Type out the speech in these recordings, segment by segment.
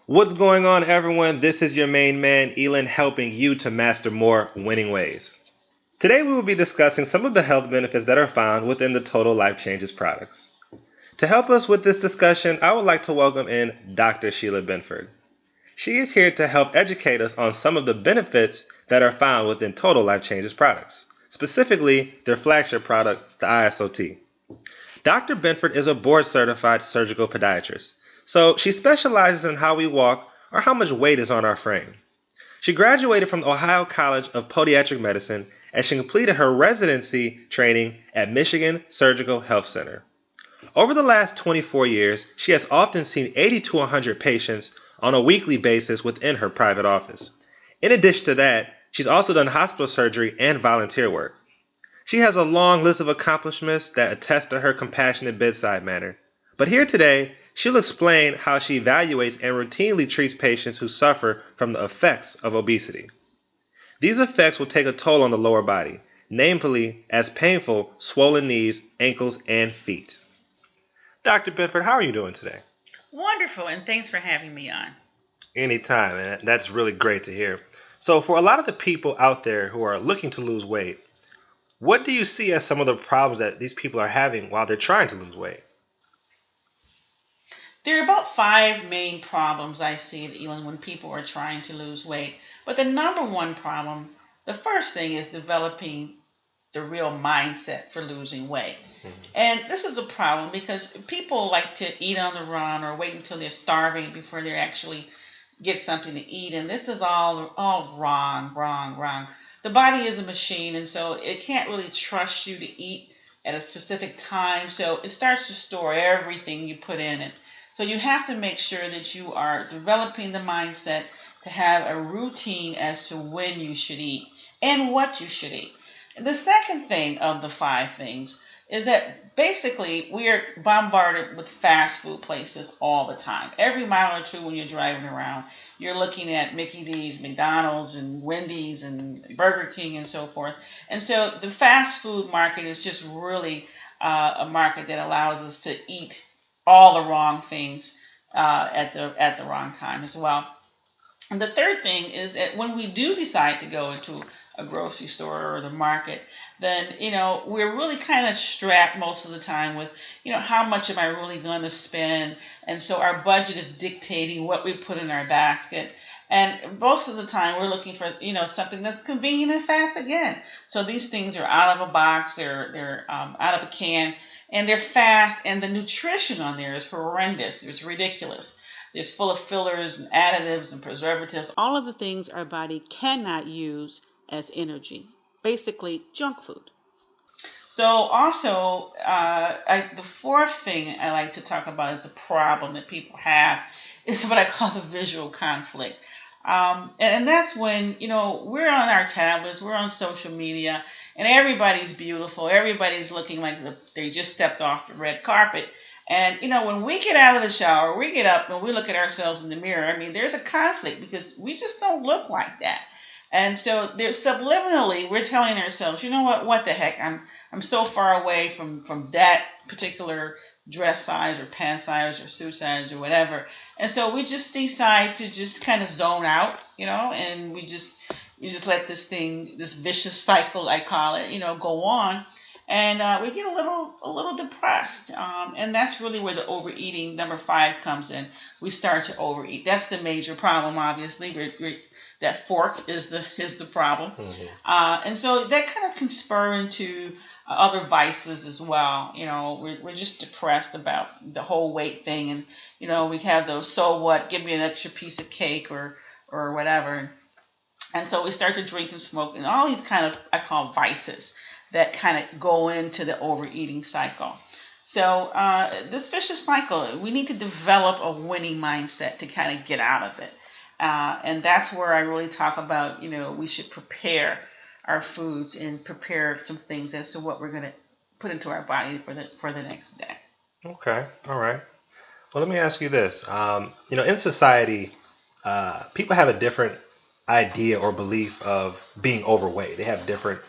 What's going on, everyone? This is your main man, Elon, helping you to master more winning ways. Today, we will be discussing some of the health benefits that are found within the Total Life Changes products. To help us with this discussion, I would like to welcome in Dr. Sheila Benford. She is here to help educate us on some of the benefits that are found within Total Life Changes products, specifically their flagship product, the Iaso Tea. Dr. Benford is a board certified surgical podiatrist, so she specializes in how we walk or how much weight is on our frame. She graduated from the Ohio College of Podiatric Medicine and she completed her residency training at Michigan Surgical Health Center. Over the last 24 years, she has often seen 80 to 100 patients on a weekly basis within her private office. In addition to that, she's also done hospital surgery and volunteer work. She has a long list of accomplishments that attest to her compassionate bedside manner. But here today, she'll explain how she evaluates and routinely treats patients who suffer from the effects of obesity. These effects will take a toll on the lower body, namely as painful swollen knees, ankles, and feet. Dr. Bedford, how are you doing today? Wonderful, and thanks for having me on. Anytime, and that's really great to hear. So, for a lot of the people out there who are looking to lose weight, what do you see as some of the problems that these people are having while they're trying to lose weight? There are about five main problems I see, Elon, when people are trying to lose weight. But the number one problem, the first thing is developing the real mindset for losing weight. And this is a problem because people like to eat on the run or wait until they're starving before they actually get something to eat. And this is all wrong, wrong, wrong. The body is a machine, and so it can't really trust you to eat at a specific time. So it starts to store everything you put in it. So you have to make sure that you are developing the mindset to have a routine as to when you should eat and what you should eat. The second thing of the five things is that basically we are bombarded with fast food places all the time. Every mile or two when you're driving around, you're looking at Mickey D's, McDonald's, and Wendy's, and Burger King, and so forth. And so the fast food market is just really a market that allows us to eat all the wrong things at the wrong time as well. And the third thing is that when we do decide to go into a grocery store or the market, then we're really kind of strapped most of the time with how much am I really going to spend, and so our budget is dictating what we put in our basket. And most of the time, we're looking for something that's convenient and fast again. So these things are out of a box, they're out of a can, and they're fast. And the nutrition on there is horrendous. It's ridiculous. It's full of fillers and additives and preservatives, all of the things our body cannot use as energy. Basically, junk food. So, also, the fourth thing I like to talk about is a problem that people have is what I call the visual conflict. And that's when, we're on our tablets, we're on social media, and everybody's beautiful. Everybody's looking like they just stepped off the red carpet. And, when we get out of the shower, we get up and we look at ourselves in the mirror. I mean, there's a conflict because we just don't look like that. And so there's subliminally, we're telling ourselves, you know what the heck? I'm so far away from that particular dress size or pant size or suit size or whatever. And so we just decide to just kind of zone out, and we just let this vicious cycle, I call it, go on. And we get a little depressed, and that's really where the overeating number five comes in. We start to overeat. That's the major problem. Obviously, that fork is the problem, and so that kind of can spur into other vices as well. We're just depressed about the whole weight thing, and we have those so what, give me an extra piece of cake or whatever, and so we start to drink and smoke and all these kind of, I call, vices that kind of go into the overeating cycle. So this vicious cycle, we need to develop a winning mindset to kind of get out of it. And that's where I really talk about, we should prepare our foods and prepare some things as to what we're going to put into our body for the next day. Okay, all right. Well, let me ask you this. In society, people have a different idea or belief of being overweight. They have different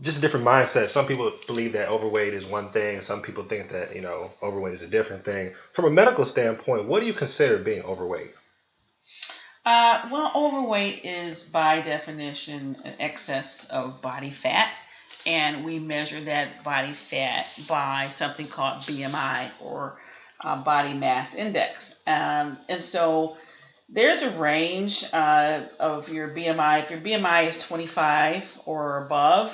just a different mindset. Some people believe that overweight is one thing. Some people think that, overweight is a different thing. From a medical standpoint, what do you consider being overweight? Well, overweight is by definition an excess of body fat, and we measure that body fat by something called BMI or body mass index. And so there's a range of your BMI. If your BMI is 25 or above,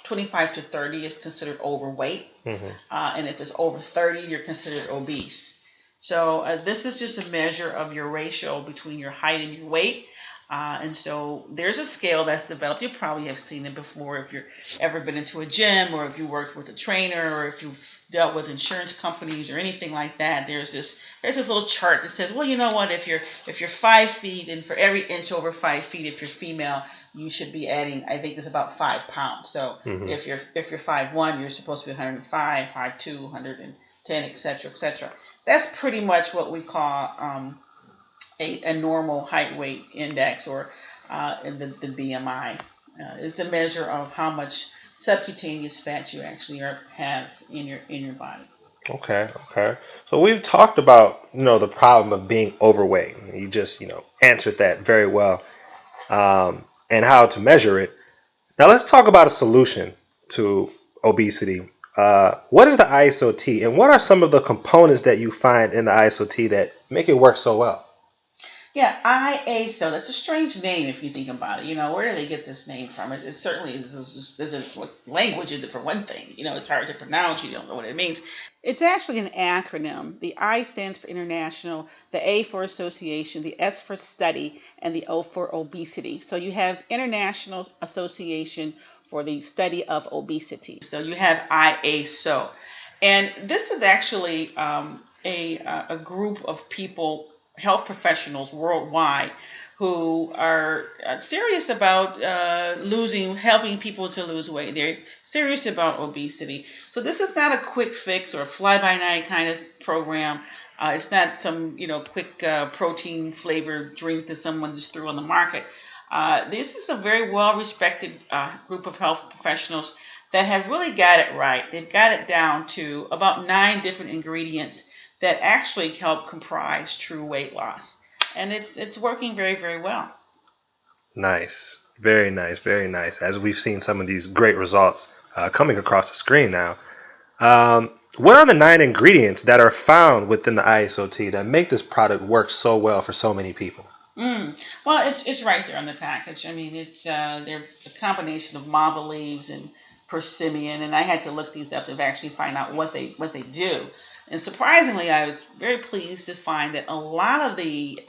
25 to 30 is considered overweight. Mm-hmm. And if it's over 30, you're considered obese. So this is just a measure of your ratio between your height and your weight. And so there's a scale that's developed. You probably have seen it before if you've ever been into a gym or if you worked with a trainer or if you've dealt with insurance companies or anything like that. There's this little chart that says, well, you know what, if you're 5 feet and for every inch over 5 feet, if you're female, you should be adding, I think it's about 5 pounds. So Mm-hmm. if you're 5'1", you're supposed to be 105, 5'2", 110, etc., etc. That's pretty much what we call a normal height weight index or the BMI. Is a measure of how much subcutaneous fat you actually have in your body. Okay, okay. So we've talked about, the problem of being overweight. You just, answered that very well, and how to measure it. Now let's talk about a solution to obesity. What is the ISO Tea, and what are some of the components that you find in the ISO Tea that make it work so well? Yeah, Iaso. That's a strange name if you think about it. Where do they get this name from? It certainly is what language is it for one thing. It's hard to pronounce. You don't know what it means. It's actually an acronym. The I stands for international, the A for association, the S for study, and the O for obesity. So you have International Association for the Study of Obesity. So you have IASO. And this is actually a group of people, health professionals worldwide, who are serious about helping people to lose weight. They're serious about obesity. So this is not a quick fix or a fly-by-night kind of program. It's not some quick protein flavored drink that someone just threw on the market. This is a very well-respected group of health professionals that have really got it right. They've got it down to about 9 different ingredients that actually help comprise true weight loss, and it's working very, very well. Nice, very nice, very nice. As we've seen some of these great results coming across the screen now. What are the 9 ingredients that are found within the ISOT that make this product work so well for so many people? Well, it's right there on the package. I mean, it's they're a combination of mava leaves and persimmon, and I had to look these up to actually find out what they do. And surprisingly, I was very pleased to find that a lot of the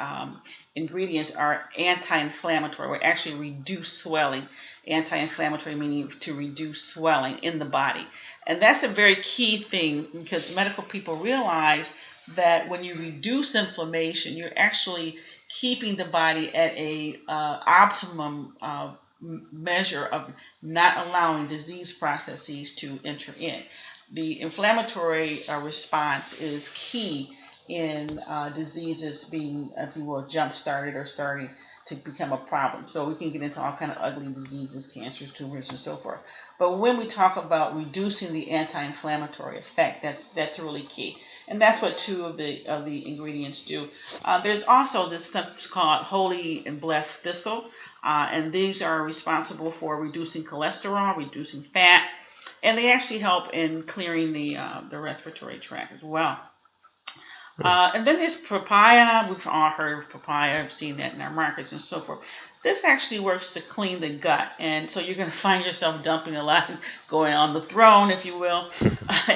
ingredients are anti-inflammatory, or actually reduce swelling. Anti-inflammatory meaning to reduce swelling in the body, and that's a very key thing because medical people realize that when you reduce inflammation, you're actually keeping the body at a optimum measure of not allowing disease processes to enter in. The inflammatory response is key in diseases being, if you will, jump started or starting to become a problem. So we can get into all kind of ugly diseases, cancers, tumors, and so forth. But when we talk about reducing the anti-inflammatory effect, that's really key, and that's what 2 of the ingredients do. There's also this stuff called holy and blessed thistle, and these are responsible for reducing cholesterol, reducing fat, and they actually help in clearing the respiratory tract as well. And then there's papaya. We've all heard of papaya. I've seen that in our markets and so forth. This actually works to clean the gut, and so you're going to find yourself dumping a lot, going on the throne, if you will.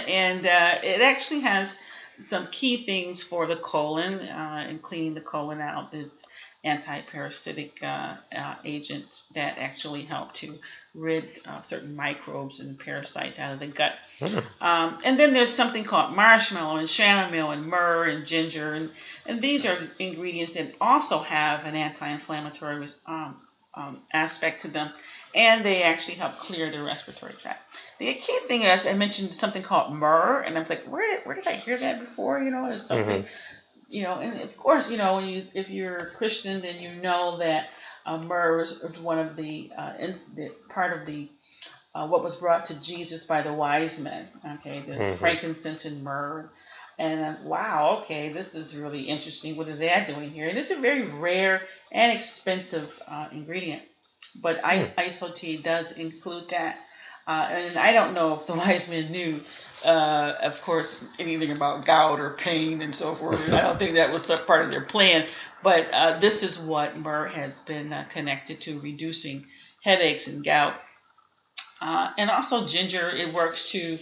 And it actually has some key things for the colon and cleaning the colon out. It's anti-parasitic agents that actually help to rid certain microbes and parasites out of the gut. Mm. And then there's something called marshmallow and chamomile and myrrh and ginger, and these are ingredients that also have an anti-inflammatory aspect to them, and they actually help clear the respiratory tract. The key thing is I mentioned something called myrrh, and I'm like, where did I hear that before? It's something, Mm-hmm. and of course, if you're a Christian, then you know that myrrh is one of the part of the what was brought to Jesus by the wise men. Okay, there's Hmm. frankincense and myrrh. And wow, okay, this is really interesting. What is that doing here? And it's a very rare and expensive ingredient. But Hmm. ISO tea does include that. And I don't know if the wise men knew, of course, anything about gout or pain and so forth. I don't think that was a part of their plan. But this is what myrrh has been connected to reducing headaches and gout. And also ginger, it works to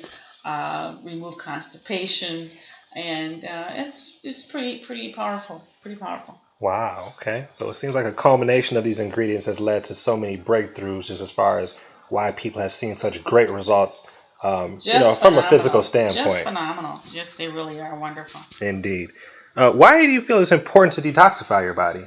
remove constipation, and it's pretty powerful, pretty powerful. Wow. Okay. So it seems like a culmination of these ingredients has led to so many breakthroughs, just as far as why people have seen such great results. Just From a physical phenomenal, just standpoint. phenomenal. Just they really are wonderful. Indeed. Why do you feel it's important to detoxify your body?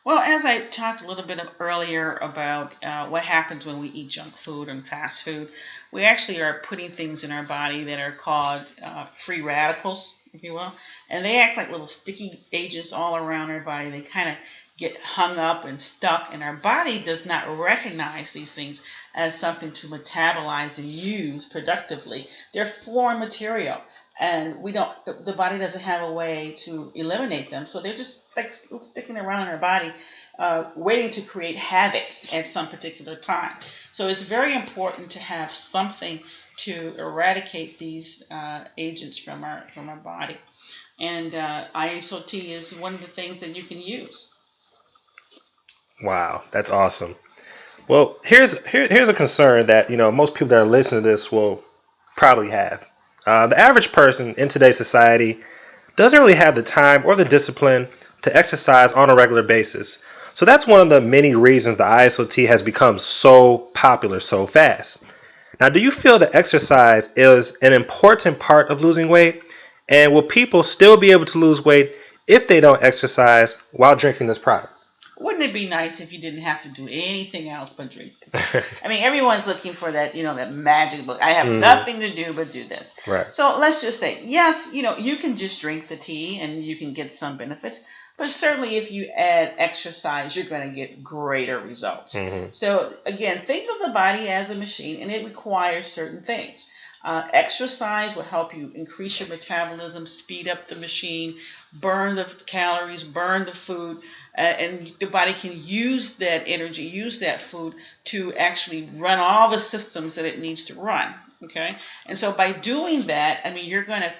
Well, as I talked a little bit earlier about what happens when we eat junk food and fast food, we actually are putting things in our body that are called free radicals, if you will, and they act like little sticky agents all around our body. They kind of get hung up and stuck, and our body does not recognize these things as something to metabolize and use productively. They're foreign material, and we don't. The body doesn't have a way to eliminate them, so they're just like sticking around in our body, waiting to create havoc at some particular time. So it's very important to have something to eradicate these agents from our body. And ISOT is one of the things that you can use. Wow, that's awesome. Well, here's a concern that most people that are listening to this will probably have. The average person in today's society doesn't really have the time or the discipline to exercise on a regular basis. So that's one of the many reasons the ISOT has become so popular so fast. Now, do you feel that exercise is an important part of losing weight? And will people still be able to lose weight if they don't exercise while drinking this product? Wouldn't it be nice if you didn't have to do anything else but drink the tea? I mean, everyone's looking for that, that magic book. I have Hmm. nothing to do but do this. Right. So let's just say, yes, you can just drink the tea and you can get some benefits. But certainly, if you add exercise, you're going to get greater results. Hmm. So, again, think of the body as a machine and it requires certain things. Exercise will help you increase your metabolism, speed up the machine, burn the calories, burn the food, and the body can use that energy, use that food to actually run all the systems that it needs to run. Okay, and so by doing that, I mean,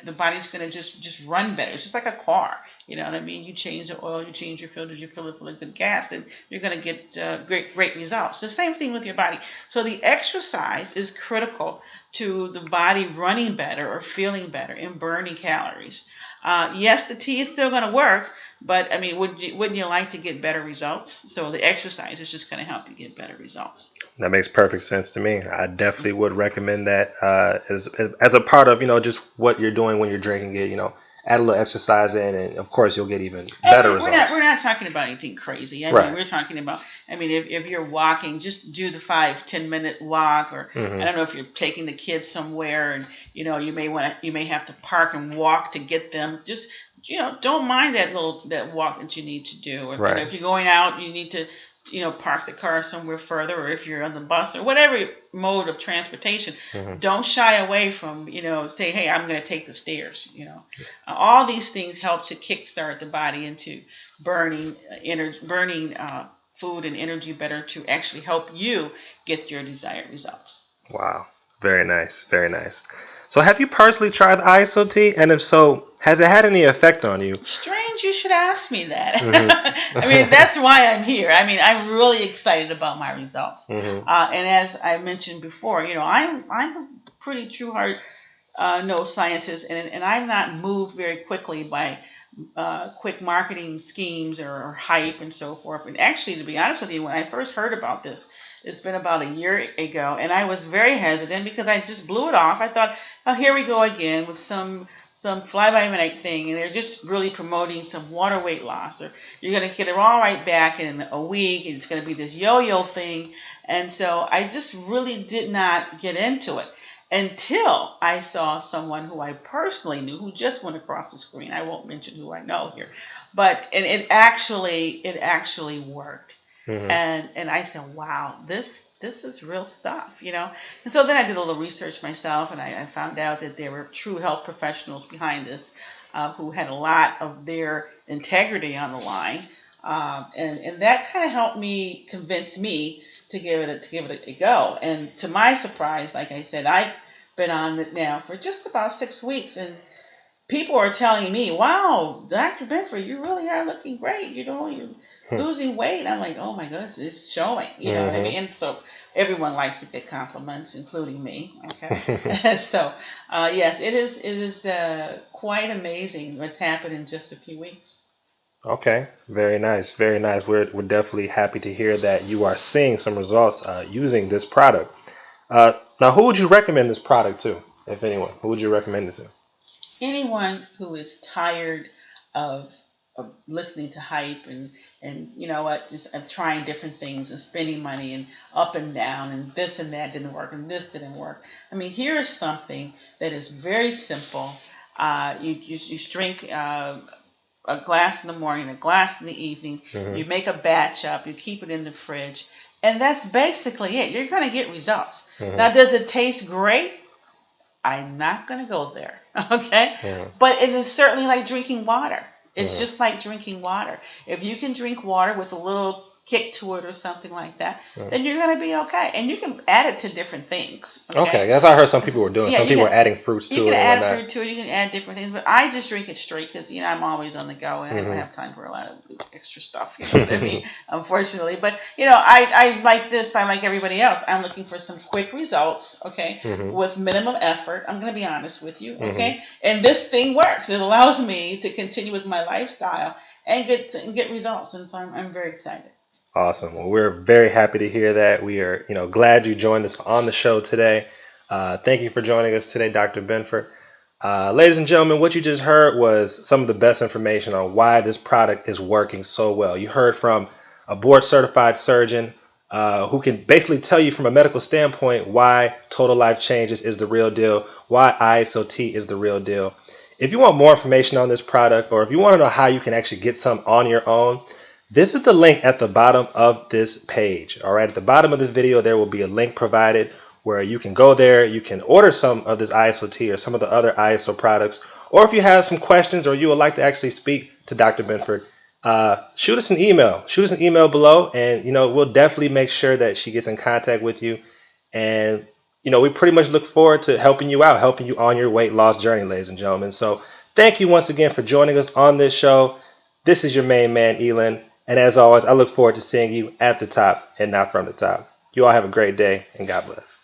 the body's gonna just run better. It's just like a car. You know what I mean? You change the oil, you change your filters, you fill it full of good gas, and you're gonna get great results. The same thing with your body. So the exercise is critical to the body running better or feeling better and burning calories. Yes, the tea is still going to work, but I mean, wouldn't you like to get better results? So the exercise is just going to help you get better results. That makes perfect sense to me. I definitely would recommend that as a part of just what you're doing when you're drinking it. Add a little exercise in, and of course you'll get even And better we're results. not talking about anything crazy. I mean, Right. we're talking about. I mean, if you're walking, just do the 5-10 minute walk, or I Hmm. don't know if you're taking the kids somewhere, and you may have to park and walk to get them. Just don't mind that walk that you need to do. Or, Right. if you're going out, you need to park the car somewhere further, or if you're on the bus or whatever mode of transportation, Hmm. don't shy away from say, hey, I'm going to take the stairs. All these things help to kickstart the body into burning food and energy better to actually help you get your desired results. Wow. Very nice. Very nice. So, have you personally tried the ISOT? And if so, has it had any effect on you? Strange you should ask me Hmm. that. I mean, that's why I'm here. I mean, I'm really excited about my results. Hmm. And as I mentioned before, I'm a pretty true heart no scientist, and I'm not moved very quickly by quick marketing schemes or hype and so forth. And actually, to be honest with you, when I first heard about this, it's been about a year ago, and I was very hesitant because I just blew it off. I thought, oh, here we go again with some fly by night thing, and they're just really promoting some water weight loss, or you're going to get it all right back in a week, and it's going to be this yo-yo thing. And so I just really did not get into it until I saw someone who I personally knew who just went across the screen. I won't mention who I know here, but and it actually worked. Hmm. And I said, wow, this is real stuff, you know. And so then I did a little research myself, and I found out that there were true health professionals behind this, who had a lot of their integrity on the line, and that kind of helped me convince me to give it a go. And to my surprise, like I said, I've been on it now for just about 6 weeks, and people are telling me, "Wow, Dr. Benford, you really are looking great. You know, you're losing weight." I'm like, "Oh my goodness, it's showing." You know what I Hmm. mean? And so everyone likes to get compliments, including me. Okay, so yes, it is. It is quite amazing what's happened in just a few weeks. Okay, very nice, very nice. We're definitely happy to hear that you are seeing some results using this product. Now, who would you recommend this product to, if anyone? Who would you recommend it to? Anyone who is tired of listening to hype and you know what, just of trying different things and spending money and up and down and this and that didn't work and this didn't work. I mean, here is something that is very simple. You drink a glass in the morning, a glass in the evening. Hmm. You make a batch up. You keep it in the fridge, and that's basically it. You're going to get results. Hmm. Now, does it taste great? I'm not going to go there. Okay. Hmm. But it is certainly like drinking water. It's Hmm. just like drinking water. If you can drink water with a little kick to it or something like that, Hmm. then you're going to be okay. And you can add it to different things. Okay, Okay. that's what I heard some people were doing. Yeah, Some people were adding fruits you to can it and add whatnot. fruit to it. You can add different things, but I just drink it straight because you know I'm always on the go and I don't Hmm. have time for a lot of extra stuff. You know what I mean? Unfortunately, but you know I like this. I like everybody else. I'm looking for some quick results. Okay, Hmm. with minimum effort. I'm going to be honest with you. Hmm. Okay, and this thing works. It allows me to continue with my lifestyle and get results, and so I'm very excited. Awesome. Well, we're very happy to hear that. We are, glad you joined us on the show today. Thank you for joining us today, Dr. Benford. Ladies and gentlemen, what you just heard was some of the best information on why this product is working so well. You heard from a board certified surgeon who can basically tell you from a medical standpoint why Total Life Changes is the real deal, why Iaso Tea is the real deal. If you want more information on this product, or if you want to know how you can actually get some on your own, this is the link at the bottom of this page. All right, at the bottom of this video, there will be a link provided where you can go there. You can order some of this ISO tea or some of the other ISO products. Or if you have some questions or you would like to actually speak to Dr. Benford, shoot us an email. Shoot us an email below, and we'll definitely make sure that she gets in contact with you. And we pretty much look forward to helping you out, helping you on your weight loss journey, ladies and gentlemen. So thank you once again for joining us on this show. This is your main man, Elin. And as always, I look forward to seeing you at the top and not from the top. You all have a great day, and God bless.